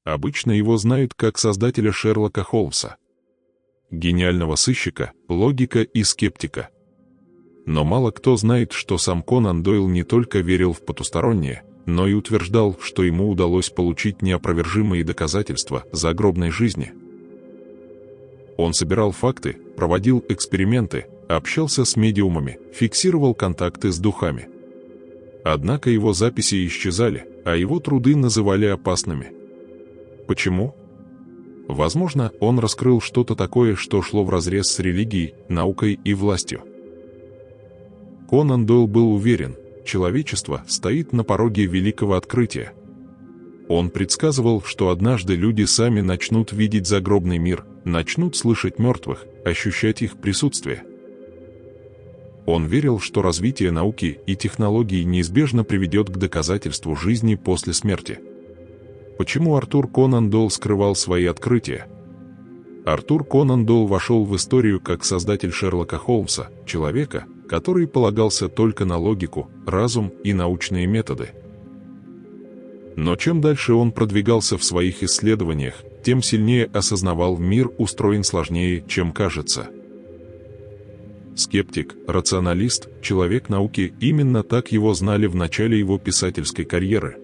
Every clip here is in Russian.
Обычно его знают как создателя Шерлока Холмса, гениального сыщика, логика и скептика. Но мало кто знает, что сам Конан Дойл не только верил в потустороннее, но и утверждал, что ему удалось получить неопровержимые доказательства загробной жизни. Он собирал факты, проводил эксперименты, общался с медиумами, фиксировал контакты с духами. Однако его записи исчезали, а его труды называли опасными. Почему? Возможно, он раскрыл что-то такое, что шло вразрез с религией, наукой и властью. Конан Дойл был уверен, человечество стоит на пороге великого открытия. Он предсказывал, что однажды люди сами начнут видеть загробный мир, начнут слышать мертвых, ощущать их присутствие. Он верил, что развитие науки и технологий неизбежно приведет к доказательству жизни после смерти. Почему Артур Конан Дойл скрывал свои открытия? Артур Конан Дойл вошел в историю как создатель Шерлока Холмса, человека, который полагался только на логику, разум и научные методы. Но чем дальше он продвигался в своих исследованиях, тем сильнее осознавал, мир устроен сложнее, чем кажется. Скептик, рационалист, человек науки – именно так его знали в начале его писательской карьеры.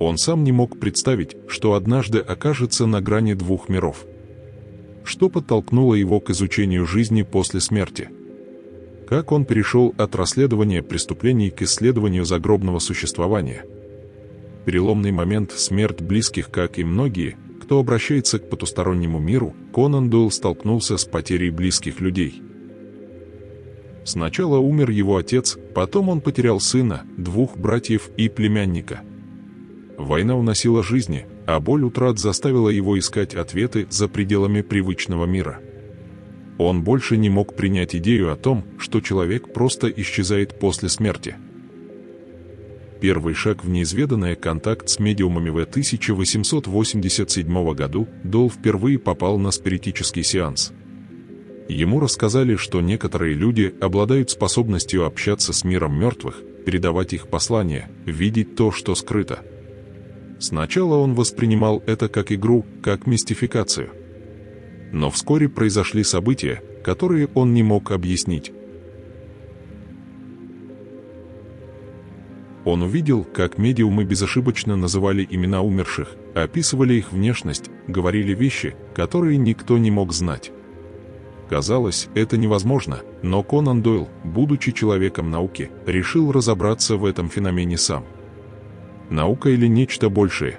Он сам не мог представить, что однажды окажется на грани двух миров. Что подтолкнуло его к изучению жизни после смерти? Как он перешел от расследования преступлений к исследованию загробного существования? Переломный момент — смерть близких, как и многие, кто обращается к потустороннему миру, Конан Дойл столкнулся с потерей близких людей. Сначала умер его отец, потом он потерял сына, двух братьев и племянника. Война уносила жизни, а боль утрат заставила его искать ответы за пределами привычного мира. Он больше не мог принять идею о том, что человек просто исчезает после смерти. Первый шаг в неизведанное — контакт с медиумами. В 1887 году Дойл впервые попал на спиритический сеанс. Ему рассказали, что некоторые люди обладают способностью общаться с миром мертвых, передавать их послания, видеть то, что скрыто. Сначала он воспринимал это как игру, как мистификацию. Но вскоре произошли события, которые он не мог объяснить. Он увидел, как медиумы безошибочно называли имена умерших, описывали их внешность, говорили вещи, которые никто не мог знать. Казалось, это невозможно, но Конан Дойл, будучи человеком науки, решил разобраться в этом феномене сам. Наука или нечто большее?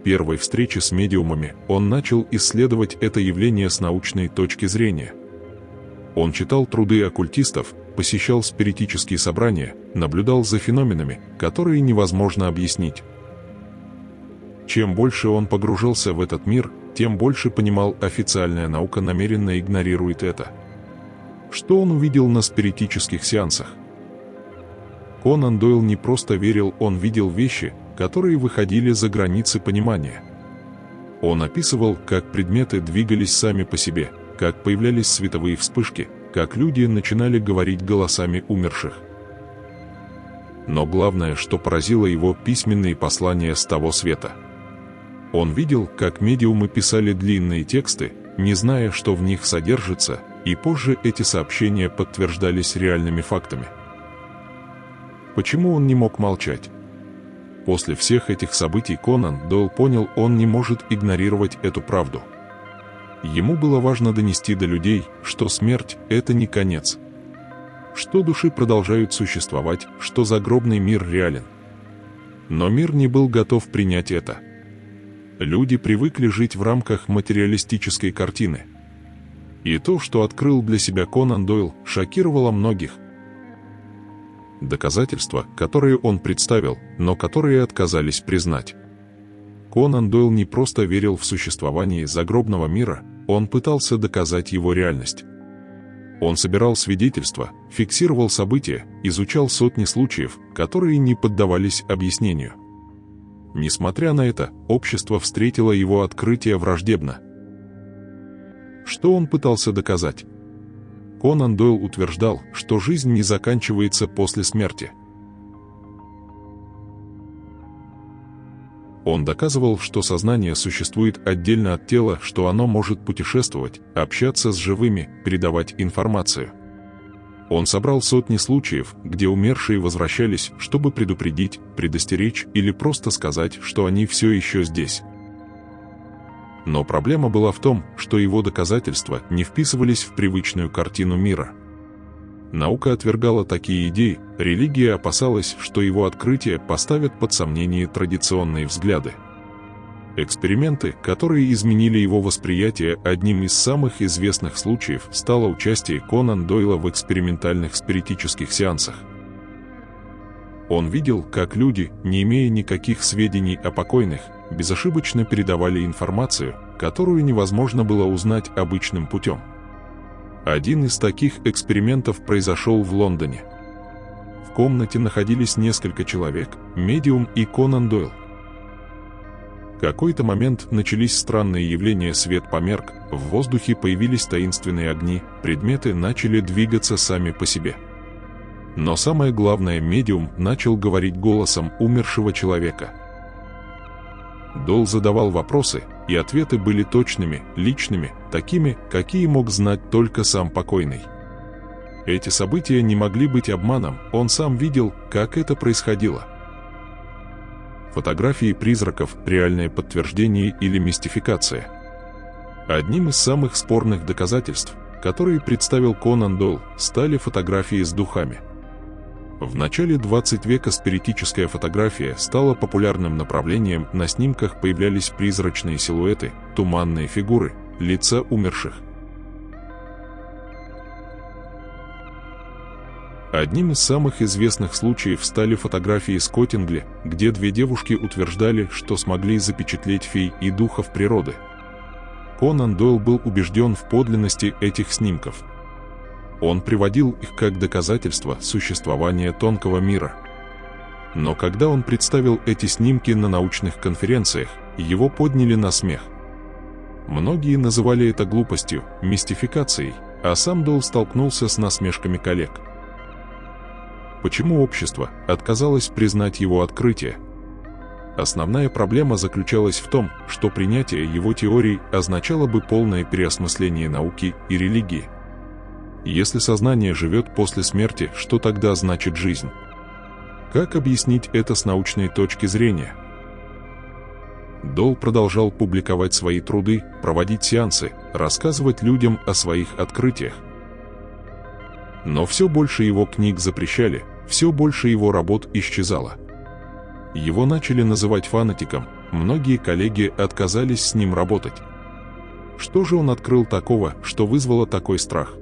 Первой встречи с медиумами он начал исследовать это явление с научной точки зрения. Он читал труды оккультистов, посещал спиритические собрания, наблюдал за феноменами, которые невозможно объяснить. Чем больше он погружался в этот мир, тем больше понимал, официальная наука намеренно игнорирует это. Что он увидел на спиритических сеансах? Конан Дойл не просто верил, он видел вещи, которые выходили за границы понимания. Он описывал, как предметы двигались сами по себе, как появлялись световые вспышки, как люди начинали говорить голосами умерших. Но главное, что поразило его, письменные послания с того света. Он видел, как медиумы писали длинные тексты, не зная, что в них содержится, и позже эти сообщения подтверждались реальными фактами. Почему он не мог молчать? После всех этих событий Конан Дойл понял, он не может игнорировать эту правду. Ему было важно донести до людей, что смерть — это не конец. Что души продолжают существовать, что загробный мир реален. Но мир не был готов принять это. Люди привыкли жить в рамках материалистической картины. И то, что открыл для себя Конан Дойл, шокировало многих. Доказательства, которые он представил, но которые отказались признать. Конан Дойл не просто верил в существование загробного мира, он пытался доказать его реальность. Он собирал свидетельства, фиксировал события, изучал сотни случаев, которые не поддавались объяснению. Несмотря на это, общество встретило его открытие враждебно. Что он пытался доказать? Конан Дойл утверждал, что жизнь не заканчивается после смерти. Он доказывал, что сознание существует отдельно от тела, что оно может путешествовать, общаться с живыми, передавать информацию. Он собрал сотни случаев, где умершие возвращались, чтобы предупредить, предостеречь или просто сказать, что они все еще здесь. Но проблема была в том, что его доказательства не вписывались в привычную картину мира. Наука отвергала такие идеи, религия опасалась, что его открытия поставят под сомнение традиционные взгляды. Эксперименты, которые изменили его восприятие, одним из самых известных случаев стало участие Конан Дойла в экспериментальных спиритических сеансах. Он видел, как люди, не имея никаких сведений о покойных, безошибочно передавали информацию, которую невозможно было узнать обычным путем. Один из таких экспериментов произошел в Лондоне. В комнате находились несколько человек, медиум и Конан Дойл. В какой-то момент начались странные явления, свет померк, в воздухе появились таинственные огни, предметы начали двигаться сами по себе. Но самое главное, медиум начал говорить голосом умершего человека. Дойл задавал вопросы, и ответы были точными, личными, такими, какие мог знать только сам покойный. Эти события не могли быть обманом, он сам видел, как это происходило. Фотографии призраков – реальное подтверждение или мистификация? Одним из самых спорных доказательств, которые представил Конан Дойл, стали фотографии с духами. В начале 20 века спиритическая фотография стала популярным направлением, на снимках появлялись призрачные силуэты, туманные фигуры, лица умерших. Одним из самых известных случаев стали фотографии с Коттингли, где две девушки утверждали, что смогли запечатлеть фей и духов природы. Конан Дойл был убежден в подлинности этих снимков. Он приводил их как доказательство существования тонкого мира. Но когда он представил эти снимки на научных конференциях, его подняли на смех. Многие называли это глупостью, мистификацией, а сам Дойл столкнулся с насмешками коллег. Почему общество отказалось признать его открытие? Основная проблема заключалась в том, что принятие его теорий означало бы полное переосмысление науки и религии. Если сознание живет после смерти, что тогда значит жизнь? Как объяснить это с научной точки зрения? Дойл продолжал публиковать свои труды, проводить сеансы, рассказывать людям о своих открытиях. Но все больше его книг запрещали, все больше его работ исчезало. Его начали называть фанатиком, многие коллеги отказались с ним работать. Что же он открыл такого, что вызвало такой страх?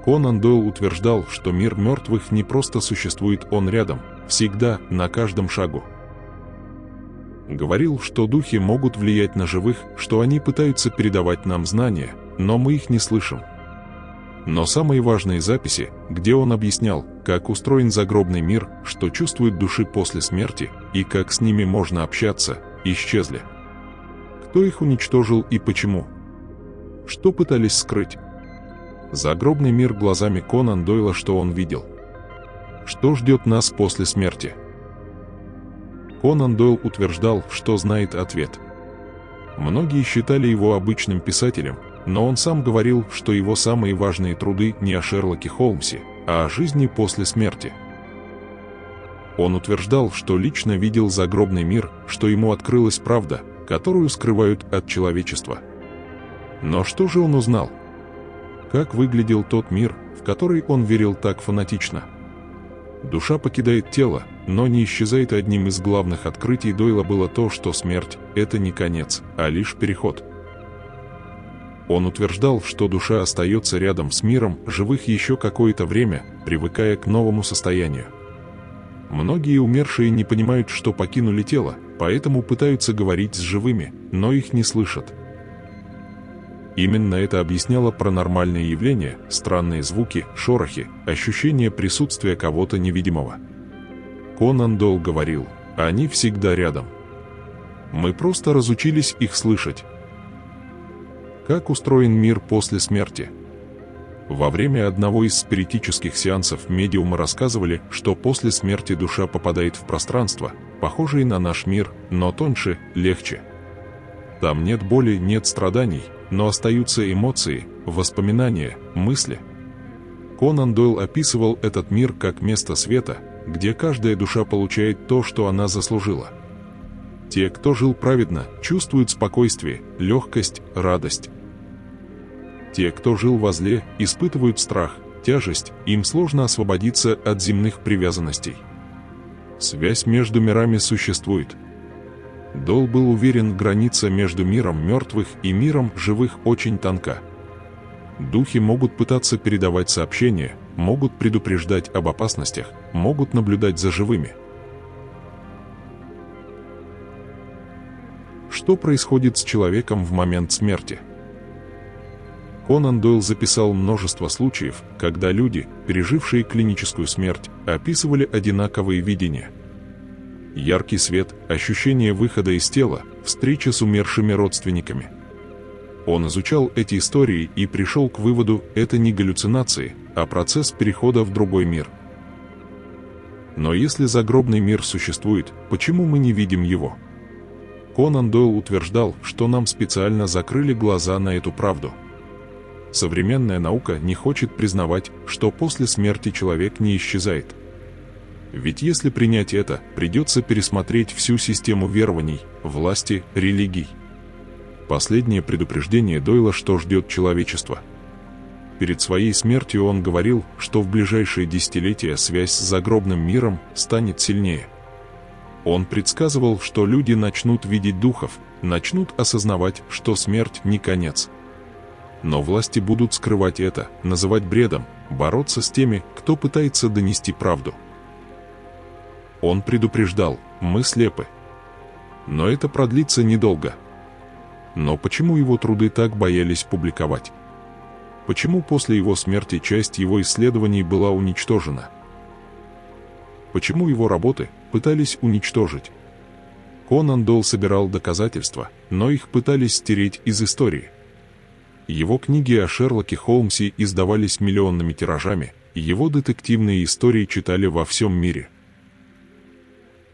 Конан Дойл утверждал, что мир мертвых не просто существует, он рядом, всегда, на каждом шагу. Говорил, что духи могут влиять на живых, что они пытаются передавать нам знания, но мы их не слышим. Но самые важные записи, где он объяснял, как устроен загробный мир, что чувствуют души после смерти и как с ними можно общаться, исчезли. Кто их уничтожил и почему? Что пытались скрыть? Загробный мир глазами Конан Дойла, что он видел? Что ждет нас после смерти? Конан Дойл утверждал, что знает ответ. Многие считали его обычным писателем, но он сам говорил, что его самые важные труды не о Шерлоке Холмсе, а о жизни после смерти. Он утверждал, что лично видел загробный мир, что ему открылась правда, которую скрывают от человечества. Но что же он узнал? Как выглядел тот мир, в который он верил так фанатично? Душа покидает тело, но не исчезает. Одним из главных открытий Дойла было то, что смерть – это не конец, а лишь переход. Он утверждал, что душа остается рядом с миром живых еще какое-то время, привыкая к новому состоянию. Многие умершие не понимают, что покинули тело, поэтому пытаются говорить с живыми, но их не слышат. Именно это объясняло паранормальные явления, странные звуки, шорохи, ощущение присутствия кого-то невидимого. Конан Дойл говорил, они всегда рядом. Мы просто разучились их слышать. Как устроен мир после смерти? Во время одного из спиритических сеансов медиумы рассказывали, что после смерти душа попадает в пространство, похожие на наш мир, но тоньше, легче. Там нет боли, нет страданий, но остаются эмоции, воспоминания, мысли. Конан Дойл описывал этот мир как место света, где каждая душа получает то, что она заслужила. Те, кто жил праведно, чувствуют спокойствие, легкость, радость. Те, кто жил во зле, испытывают страх, тяжесть, им сложно освободиться от земных привязанностей. Связь между мирами существует. Дойл был уверен, граница между миром мертвых и миром живых очень тонка. Духи могут пытаться передавать сообщения, могут предупреждать об опасностях, могут наблюдать за живыми. Что происходит с человеком в момент смерти? Конан Дойл записал множество случаев, когда люди, пережившие клиническую смерть, описывали одинаковые видения. Яркий свет, ощущение выхода из тела, встреча с умершими родственниками. Он изучал эти истории и пришел к выводу, это не галлюцинации, а процесс перехода в другой мир. Но если загробный мир существует, почему мы не видим его? Конан Дойл утверждал, что нам специально закрыли глаза на эту правду. Современная наука не хочет признавать, что после смерти человек не исчезает. Ведь если принять это, придется пересмотреть всю систему верований, власти, религий. Последнее предупреждение Дойла, что ждет человечество. Перед своей смертью он говорил, что в ближайшие десятилетия связь с загробным миром станет сильнее. Он предсказывал, что люди начнут видеть духов, начнут осознавать, что смерть не конец. Но власти будут скрывать это, называть бредом, бороться с теми, кто пытается донести правду. Он предупреждал, мы слепы. Но это продлится недолго. Но почему его труды так боялись публиковать? Почему после его смерти часть его исследований была уничтожена? Почему его работы пытались уничтожить? Конан Дойл собирал доказательства, но их пытались стереть из истории. Его книги о Шерлоке Холмсе издавались миллионными тиражами, и его детективные истории читали во всем мире.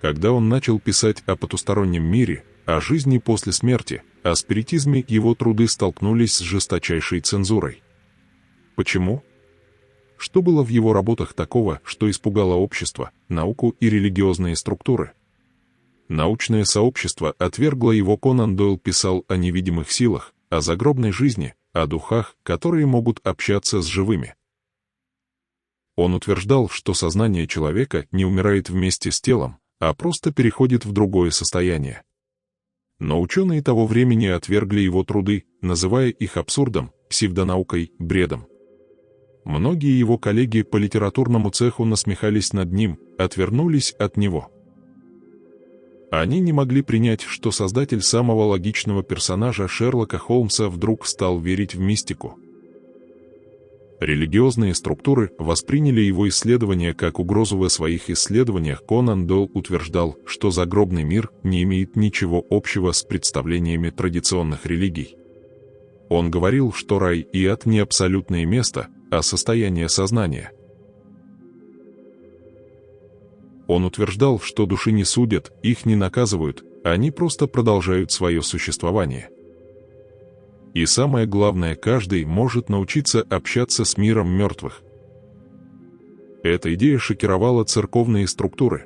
Когда он начал писать о потустороннем мире, о жизни после смерти, о спиритизме, его труды столкнулись с жесточайшей цензурой. Почему? Что было в его работах такого, что испугало общество, науку и религиозные структуры? Научное сообщество отвергло его. Конан Дойл писал о невидимых силах, о загробной жизни, о духах, которые могут общаться с живыми. Он утверждал, что сознание человека не умирает вместе с телом, а просто переходит в другое состояние. Но ученые того времени отвергли его труды, называя их абсурдом, псевдонаукой, бредом. Многие его коллеги по литературному цеху насмехались над ним, отвернулись от него. Они не могли принять, что создатель самого логичного персонажа Шерлока Холмса вдруг стал верить в мистику. Религиозные структуры восприняли его исследования как угрозу. В своих исследованиях Конан Дойл утверждал, что загробный мир не имеет ничего общего с представлениями традиционных религий. Он говорил, что рай и ад не абсолютное место, а состояние сознания. Он утверждал, что души не судят, их не наказывают, они просто продолжают свое существование. И самое главное, каждый может научиться общаться с миром мертвых. Эта идея шокировала церковные структуры.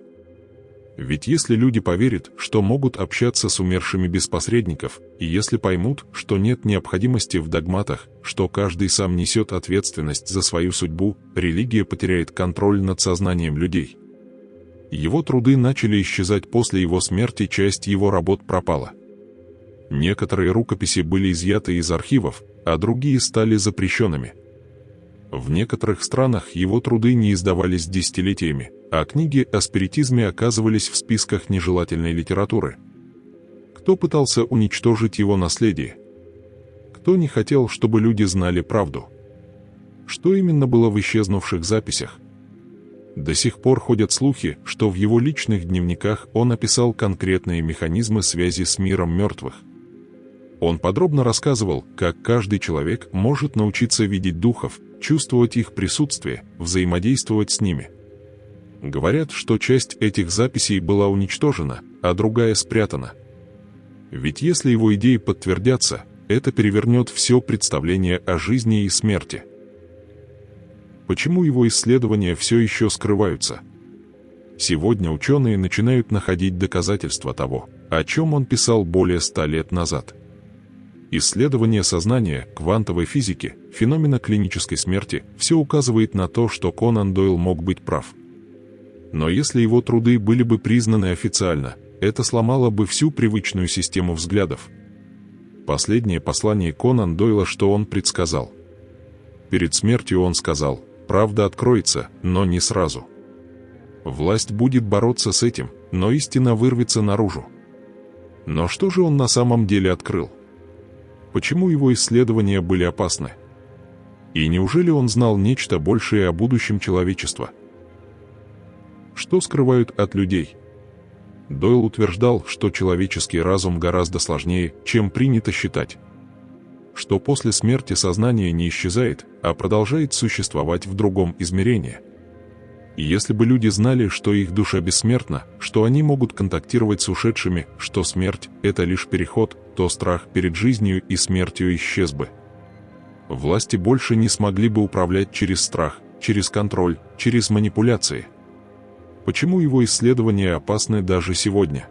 Ведь если люди поверят, что могут общаться с умершими без посредников, и если поймут, что нет необходимости в догматах, что каждый сам несет ответственность за свою судьбу, религия потеряет контроль над сознанием людей. Его труды начали исчезать после его смерти, часть его работ пропала. Некоторые рукописи были изъяты из архивов, а другие стали запрещенными. В некоторых странах его труды не издавались десятилетиями, а книги о спиритизме оказывались в списках нежелательной литературы. Кто пытался уничтожить его наследие? Кто не хотел, чтобы люди знали правду? Что именно было в исчезнувших записях? До сих пор ходят слухи, что в его личных дневниках он описал конкретные механизмы связи с миром мертвых. Он подробно рассказывал, как каждый человек может научиться видеть духов, чувствовать их присутствие, взаимодействовать с ними. Говорят, что часть этих записей была уничтожена, а другая спрятана. Ведь если его идеи подтвердятся, это перевернет все представление о жизни и смерти. Почему его исследования все еще скрываются? Сегодня ученые начинают находить доказательства того, о чем он писал более 100 лет назад. Исследование сознания, квантовой физики, феномена клинической смерти – все указывает на то, что Конан Дойл мог быть прав. Но если его труды были бы признаны официально, это сломало бы всю привычную систему взглядов. Последнее послание Конан Дойла, что он предсказал. Перед смертью он сказал: «Правда откроется, но не сразу. Власть будет бороться с этим, но истина вырвется наружу». Но что же он на самом деле открыл? Почему его исследования были опасны? И неужели он знал нечто большее о будущем человечества? Что скрывают от людей? Дойл утверждал, что человеческий разум гораздо сложнее, чем принято считать. Что после смерти сознание не исчезает, а продолжает существовать в другом измерении. И если бы люди знали, что их душа бессмертна, что они могут контактировать с ушедшими, что смерть – это лишь переход, то страх перед жизнью и смертью исчез бы. Власти больше не смогли бы управлять через страх, через контроль, через манипуляции. Почему его исследования опасны даже сегодня?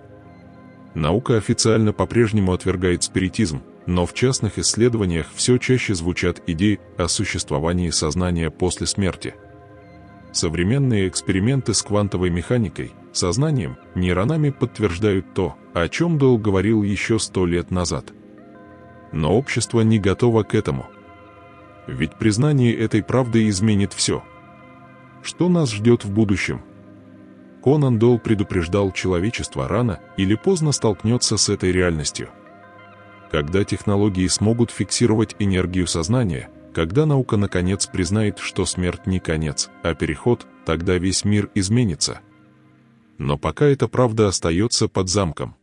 Наука официально по-прежнему отвергает спиритизм, но в частных исследованиях все чаще звучат идеи о существовании сознания после смерти. Современные эксперименты с квантовой механикой, сознанием, нейронами подтверждают то, о чем Дойл говорил еще 100 лет назад. Но общество не готово к этому. Ведь признание этой правды изменит все. Что нас ждет в будущем? Конан Дойл предупреждал человечество: рано или поздно столкнется с этой реальностью. Когда технологии смогут фиксировать энергию сознания, когда наука наконец признает, что смерть не конец, а переход, тогда весь мир изменится. Но пока эта правда остается под замком.